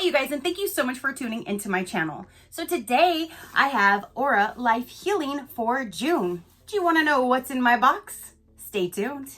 Hi you guys, and thank you so much for tuning into my channel. So today I have Aura Life Healing for June. Do you want to know what's in my box? Stay tuned.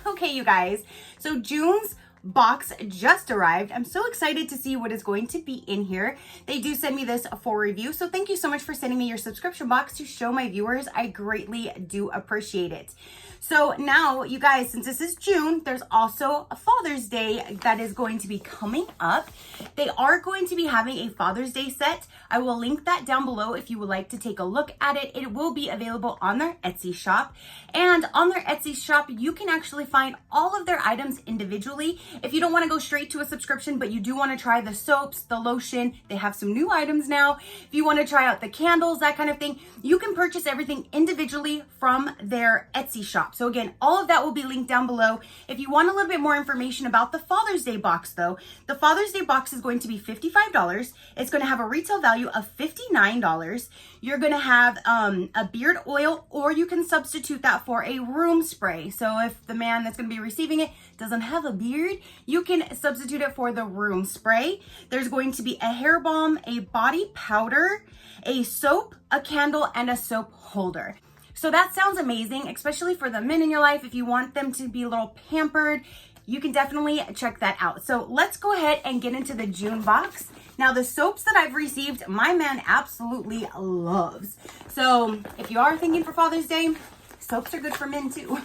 Okay, you guys, so June's box just arrived. I'm so excited to see what is going to be in here. They do send me this for review, so thank you so much for sending me your subscription box to show my viewers. I greatly do appreciate it. So now, you guys, since this is June, there's also a Father's Day that is going to be coming up. They are going to be having a Father's Day set. I will link that down below if you would like to take a look at it. It will be available on their Etsy shop. And on their Etsy shop, you can actually find all of their items individually. If you don't want to go straight to a subscription, but you do want to try the soaps, the lotion, they have some new items now. If you want to try out the candles, that kind of thing, you can purchase everything individually from their Etsy shop. So again, all of that will be linked down below. If you want a little bit more information about the Father's Day box though, the Father's Day box is going to be $55. It's going to have a retail value of $59. You're going to have a beard oil, or you can substitute that for a room spray. So if the man that's going to be receiving it doesn't have a beard, you can substitute it for the room spray. There's going to be a hair balm, a body powder, a soap, a candle, and a soap holder. So that sounds amazing, especially for the men in your life. If you want them to be a little pampered, you can definitely check that out. So let's go ahead and get into the June box. Now the soaps that I've received, my man absolutely loves. So if you are thinking for Father's Day, soaps are good for men too.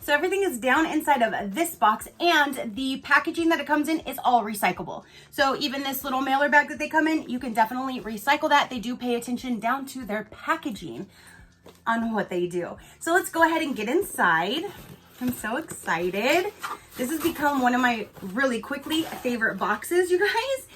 So everything is down inside of this box, and the packaging that it comes in is all recyclable. So even this little mailer bag that they come in, you can definitely recycle that. They do pay attention down to their packaging on what they do. So let's go ahead and get inside. I'm so excited. This has become one of my really quickly favorite boxes, you guys.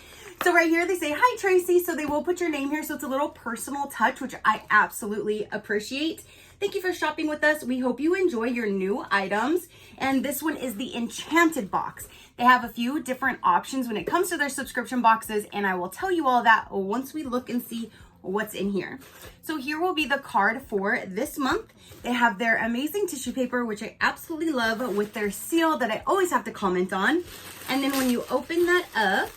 So right here they say, "Hi Tracy," so they will put your name here, so it's a little personal touch, which I absolutely appreciate. Thank you for shopping with us. We hope you enjoy your new items. And this one is the Enchanted box. They have a few different options when it comes to their subscription boxes, and I will tell you all that once we look and see what's in here. So here will be the card for this month. They have their amazing tissue paper, which I absolutely love, with their seal that I always have to comment on. And then when you open that up,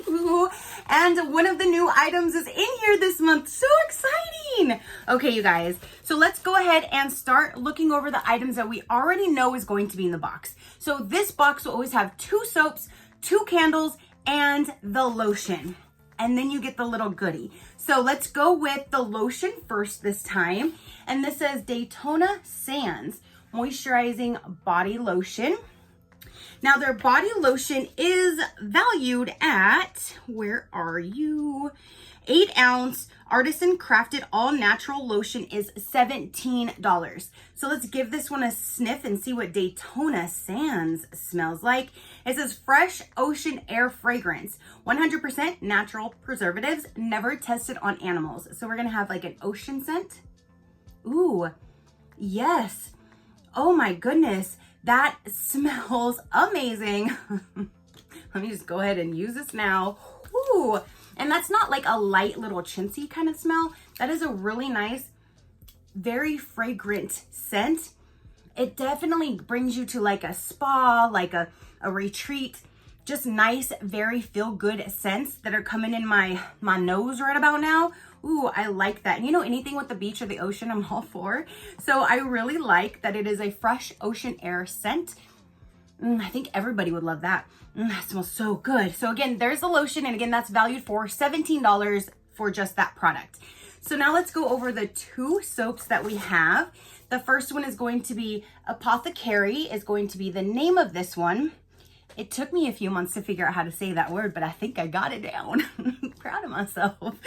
ooh, and one of the new items is in here this month. So exciting. Okay, you guys, so let's go ahead and start looking over the items that we already know is going to be in the box. So this box will always have 2 soaps, 2 candles, and the lotion. And then you get the little goodie. So let's go with the lotion first this time. And this says Daytona Sands Moisturizing Body Lotion. Now their body lotion is valued at, where are you? 8-ounce artisan crafted all natural lotion is $17. So let's give this one a sniff and see what Daytona Sands smells like. It says fresh ocean air fragrance, 100% natural preservatives, never tested on animals. So we're gonna have like an ocean scent. Ooh, yes. Oh my goodness. That smells amazing. Let me just go ahead and use this now. Ooh, and that's not like a light little chintzy kind of smell. That is a really nice, very fragrant scent. It definitely brings you to like a spa, like a retreat. Just nice, very feel-good scents that are coming in my nose right about now. Ooh, I like that. And you know, anything with the beach or the ocean, I'm all for. So I really like that it is a fresh ocean air scent. I think everybody would love that. That smells so good. So again, there's the lotion. And again, that's valued for $17 for just that product. So now let's go over the 2 soaps that we have. The first one is going to be Apothecary, is going to be the name of this one. It took me a few months to figure out how to say that word, but I think I got it down. Proud of myself.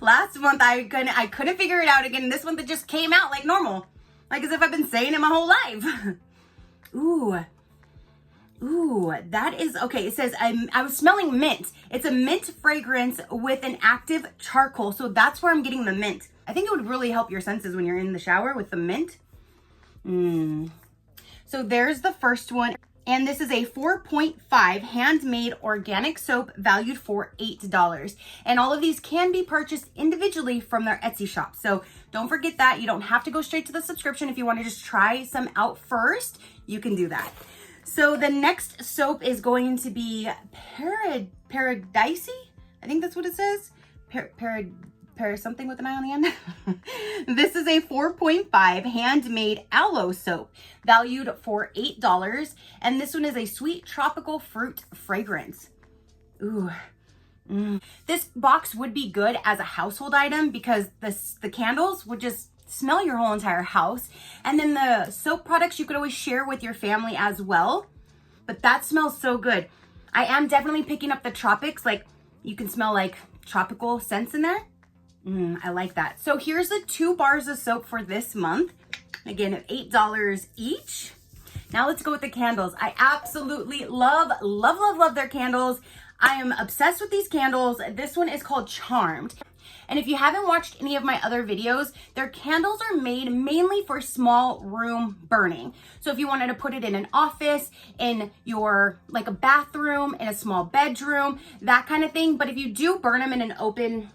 Last month I couldn't figure it out again. This month it just came out like normal, like as if I've been saying it my whole life. Ooh, that is okay. It says I was smelling mint. It's a mint fragrance with an active charcoal, so that's where I'm getting the mint. I think it would really help your senses when you're in the shower with the mint. So there's the first one. And this is a 4.5 handmade organic soap valued for $8. And all of these can be purchased individually from their Etsy shop. So don't forget that. You don't have to go straight to the subscription. If you want to just try some out first, you can do that. So the next soap is going to be Paradise. I think that's what it says. Something with an I on the end. This is a 4.5 handmade aloe soap valued for $8. And this one is a sweet tropical fruit fragrance. Ooh. This box would be good as a household item because the candles would just smell your whole entire house. And then the soap products you could always share with your family as well. But that smells so good. I am definitely picking up the tropics. Like you can smell like tropical scents in there. I like that. So here's the 2 bars of soap for this month. Again, at $8 each. Now let's go with the candles. I absolutely love their candles. I am obsessed with these candles. This one is called Charmed. And if you haven't watched any of my other videos, their candles are made mainly for small room burning. So if you wanted to put it in an office, in your, like a bathroom, in a small bedroom, that kind of thing. But if you do burn them in an open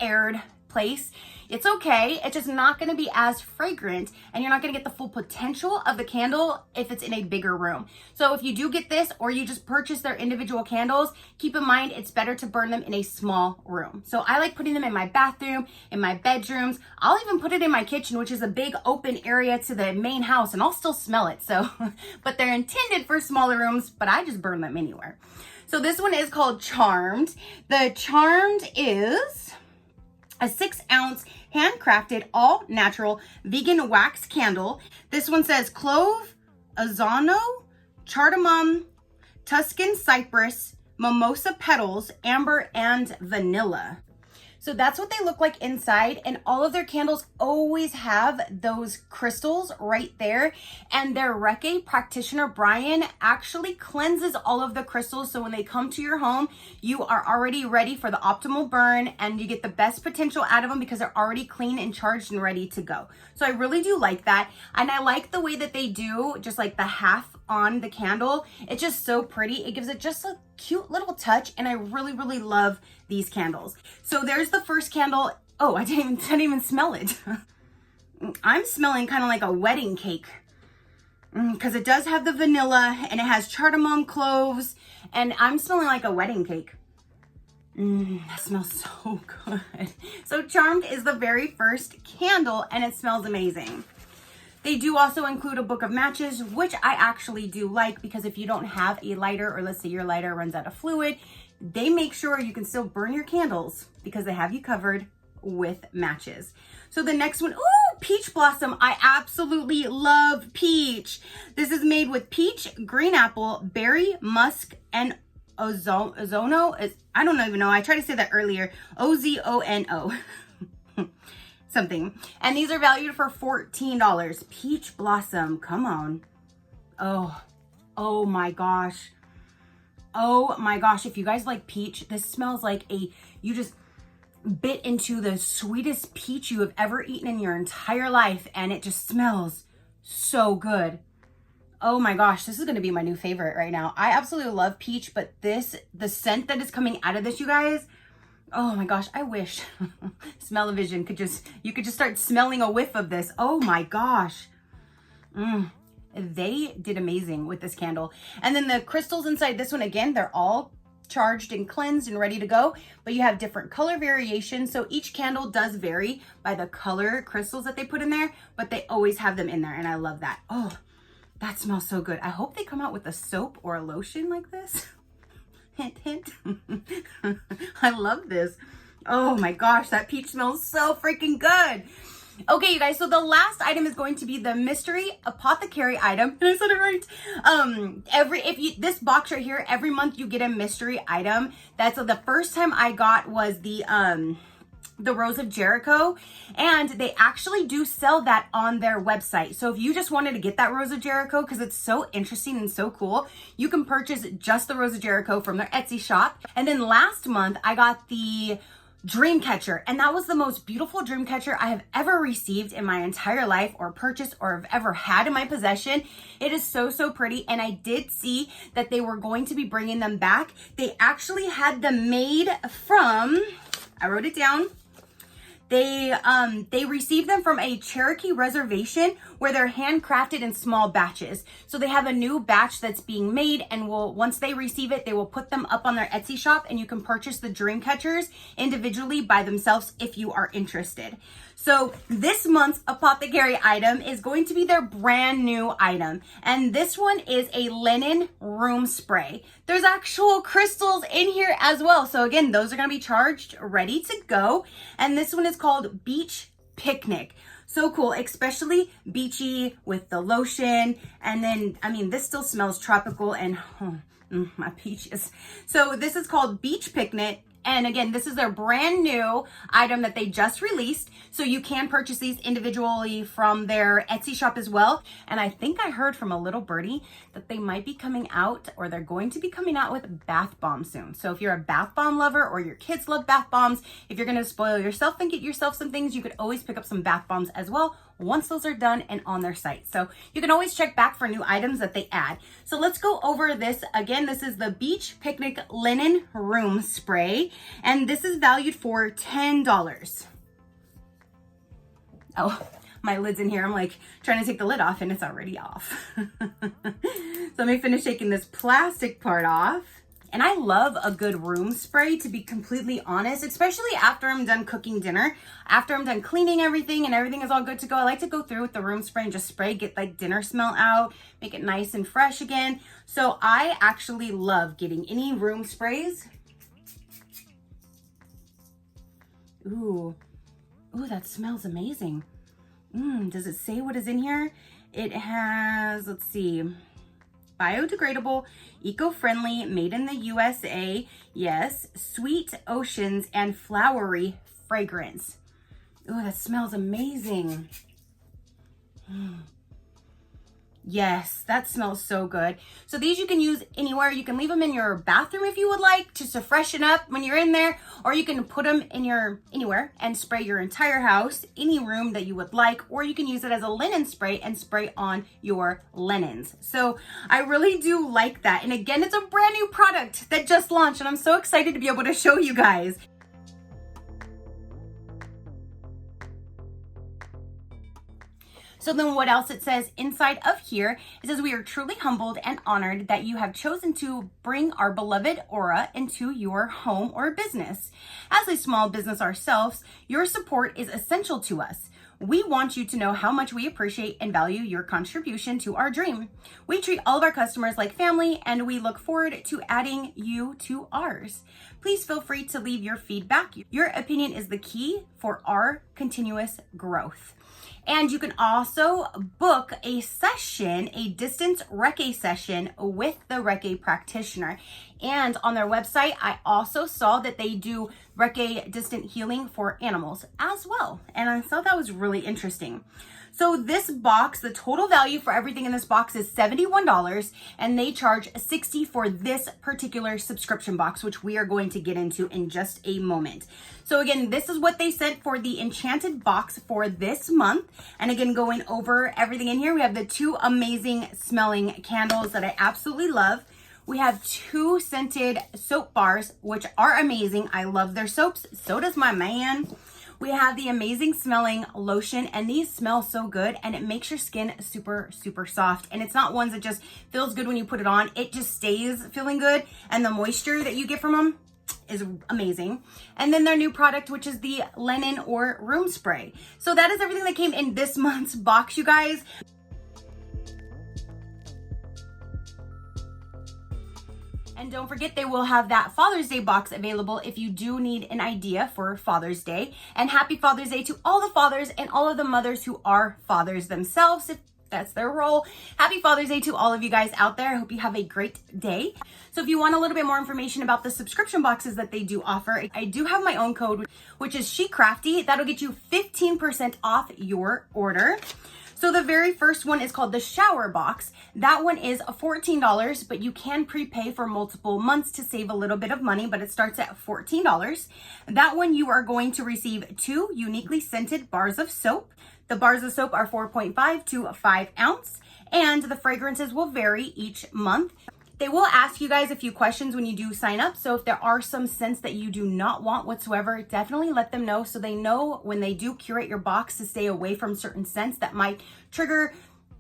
aired place, it's okay. It's just not going to be as fragrant and you're not going to get the full potential of the candle if it's in a bigger room. So if you do get this or you just purchase their individual candles, keep in mind it's better to burn them in a small room. So I like putting them in my bathroom, in my bedrooms. I'll even put it in my kitchen, which is a big open area to the main house, and I'll still smell it. So, but they're intended for smaller rooms, but I just burn them anywhere. So this one is called Charmed. The Charmed is a 6-ounce handcrafted all natural vegan wax candle. This one says clove, ozono, cardamom, Tuscan cypress, mimosa petals, amber, and vanilla. So that's what they look like inside, and all of their candles always have those crystals right there. And their Reiki practitioner, Brian, actually cleanses all of the crystals. So when they come to your home, you are already ready for the optimal burn and you get the best potential out of them because they're already clean and charged and ready to go. So I really do like that. And I like the way that they do just like the half on the candle. It's just so pretty. It gives it just a cute little touch, and I really love these candles. So there's the first candle. Oh, I didn't even smell it. I'm smelling kind of like a wedding cake because it does have the vanilla and it has cardamom, cloves, and I'm smelling like a wedding cake. That smells so good. So Charmed is the very first candle and it smells amazing. They do also include a book of matches, which I actually do like because if you don't have a lighter, or let's say your lighter runs out of fluid, they make sure you can still burn your candles because they have you covered with matches. So the next one, ooh, Peach Blossom. I absolutely love peach. This is made with peach, green apple, berry, musk, and ozono. I don't even know. I tried to say that earlier. Ozono. Something. And these are valued for $14. Peach Blossom. Come on. Oh my gosh. Oh my gosh. If you guys like peach, this smells like you just bit into the sweetest peach you have ever eaten in your entire life. And it just smells so good. Oh my gosh. This is going to be my new favorite right now. I absolutely love peach, but the scent that is coming out of this, you guys, oh my gosh, I wish Smell-O-Vision you could just start smelling a whiff of this. Oh my gosh. They did amazing with this candle. And then the crystals inside this one, again, they're all charged and cleansed and ready to go, but you have different color variations. So each candle does vary by the color crystals that they put in there, but they always have them in there. And I love that. Oh, that smells so good. I hope they come out with a soap or a lotion like this. Hint, hint. I love this. Oh my gosh, that peach smells so freaking good. Okay, you guys, so the last item is going to be the mystery apothecary item. And I said it right. This box right here, every month you get a mystery item. That's the first time I got was the Rose of Jericho, and they actually do sell that on their website. So if you just wanted to get that Rose of Jericho because it's so interesting and so cool, you can purchase just the Rose of Jericho from their Etsy shop. And then last month I got the dream catcher, and that was the most beautiful dream catcher I have ever received in my entire life, or purchased, or have ever had in my possession. It is so, so pretty, and I did see that they were going to be bringing them back. They actually had them made from, I wrote it down, they received them from a Cherokee reservation where they're handcrafted in small batches. So they have a new batch that's being made, and once they receive it, they will put them up on their Etsy shop, and you can purchase the dream catchers individually by themselves if you are interested. So this month's apothecary item is going to be their brand new item. And this one is a linen room spray. There's actual crystals in here as well. So again, those are going to be charged, ready to go. And this one is called Beach Picnic. So cool, especially beachy with the lotion. And then, I mean, this still smells tropical and my peaches. So this is called Beach Picnic. And again, this is their brand new item that they just released. So you can purchase these individually from their Etsy shop as well. And I think I heard from a little birdie that they might be coming out, or they're going to be coming out with bath bombs soon. So if you're a bath bomb lover, or your kids love bath bombs, if you're going to spoil yourself and get yourself some things, you could always pick up some bath bombs as well once those are done and on their site. So you can always check back for new items that they add. So let's go over this again. This is the Beach Picnic Linen Room Spray, and this is valued for $10. Oh, my lid's in here. I'm like trying to take the lid off and it's already off. So let me finish taking this plastic part off. And I love a good room spray, to be completely honest, especially after I'm done cooking dinner. After I'm done cleaning everything and everything is all good to go, I like to go through with the room spray and just spray, get like dinner smell out, make it nice and fresh again. So I actually love getting any room sprays. Ooh, that smells amazing. Does it say what is in here? It has, let's see, biodegradable, eco-friendly, made in the USA. Yes, sweet oceans and flowery fragrance. Oh, that smells amazing. Yes, that smells so good. So these you can use anywhere. You can leave them in your bathroom if you would like, just to freshen up when you're in there, or you can put them in your anywhere and spray your entire house, any room that you would like, or you can use it as a linen spray and spray on your linens. So I really do like that. And again, it's a brand new product that just launched, and I'm so excited to be able to show you guys. So then what else it says inside of here, it says, we are truly humbled and honored that you have chosen to bring our beloved au.ra into your home or business. As a small business ourselves, your support is essential to us. We want you to know how much we appreciate and value your contribution to our dream. We treat all of our customers like family, and we look forward to adding you to ours. Please feel free to leave your feedback. Your opinion is the key for our continuous growth. And you can also book a session, a distance Reiki session with the Reiki practitioner. And on their website, I also saw that they do Reiki distant healing for animals as well. And I thought that was really interesting. So this box, the total value for everything in this box is $71, and they charge $60 for this particular subscription box, which we are going to get into in just a moment. So again, this is what they sent for the enchanted box for this month. And again, going over everything in here, we have the 2 amazing smelling candles that I absolutely love. We have 2 scented soap bars, which are amazing. I love their soaps. So does my man. We have the amazing smelling lotion, and these smell so good, and it makes your skin super, super soft. And it's not ones that just feels good when you put it on. It just stays feeling good, and the moisture that you get from them is amazing. And then their new product, which is the linen or room spray. So that is everything that came in this month's box, you guys. And don't forget, they will have that Father's Day box available if you do need an idea for Father's Day. And happy Father's Day to all the fathers and all of the mothers who are fathers themselves, if that's their role. Happy Father's Day to all of you guys out there. I hope you have a great day. So if you want a little bit more information about the subscription boxes that they do offer, I do have my own code, which is SheCrafty. That'll get you 15% off your order. So the very first one is called the shower box. That one is $14, but you can prepay for multiple months to save a little bit of money, but it starts at $14. That one you are going to receive 2 uniquely scented bars of soap. The bars of soap are 4.5 to 5 ounce, and the fragrances will vary each month. They will ask you guys a few questions when you do sign up. So if there are some scents that you do not want whatsoever, definitely let them know so they know when they do curate your box to stay away from certain scents that might trigger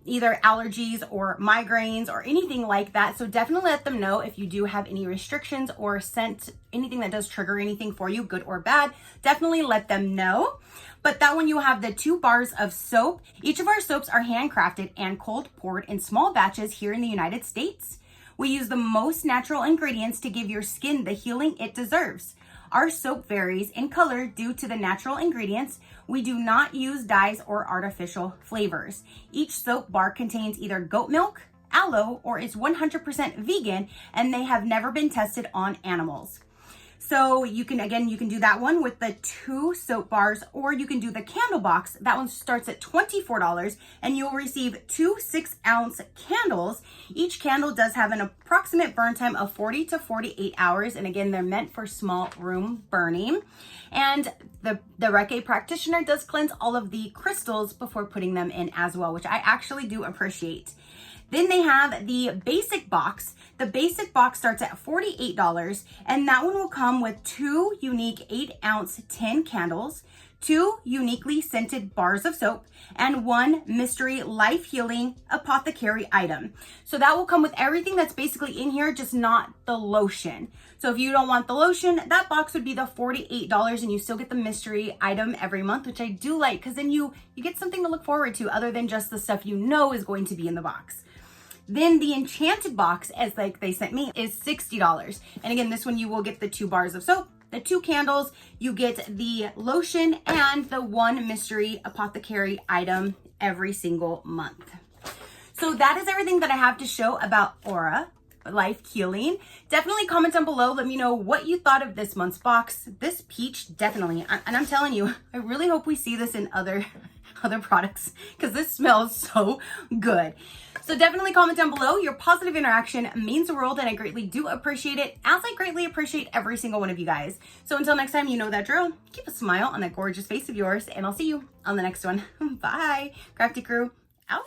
either allergies or migraines or anything like that. So definitely let them know if you do have any restrictions or scent, anything that does trigger anything for you, good or bad, definitely let them know. But that one you have the 2 bars of soap. Each of our soaps are handcrafted and cold poured in small batches here in the United States. We use the most natural ingredients to give your skin the healing it deserves. Our soap varies in color due to the natural ingredients. We do not use dyes or artificial flavors. Each soap bar contains either goat milk, aloe, or is 100% vegan, and they have never been tested on animals. So you can do that one with the 2 soap bars, or you can do the candle box. That one starts at $24, and you'll receive 2 6-ounce candles. Each candle does have an approximate burn time of 40 to 48 hours. And again, they're meant for small room burning. And the Reiki practitioner does cleanse all of the crystals before putting them in as well, which I actually do appreciate. Then they have the basic box. The basic box starts at $48, and that one will come with 2 unique 8-ounce tin candles, 2 uniquely scented bars of soap, and 1 mystery life-healing apothecary item. So that will come with everything that's basically in here, just not the lotion. So if you don't want the lotion, that box would be the $48, and you still get the mystery item every month, which I do like, because then you get something to look forward to other than just the stuff you know is going to be in the box. Then the enchanted box, as like they sent me, is $60. And again, this one you will get the 2 bars of soap, the 2 candles, you get the lotion, and the 1 mystery apothecary item every single month. So that is everything that I have to show about au.ra Life Healing. Definitely comment down below. Let me know what you thought of this month's box. This peach, definitely. And I'm telling you, I really hope we see this in other products, because this smells so good. So definitely comment down below. Your positive interaction means the world, and I greatly do appreciate it, as I greatly appreciate every single one of you guys. So until next time, you know that drill. Keep a smile on that gorgeous face of yours, and I'll see you on the next one. Bye. Crafty crew, out.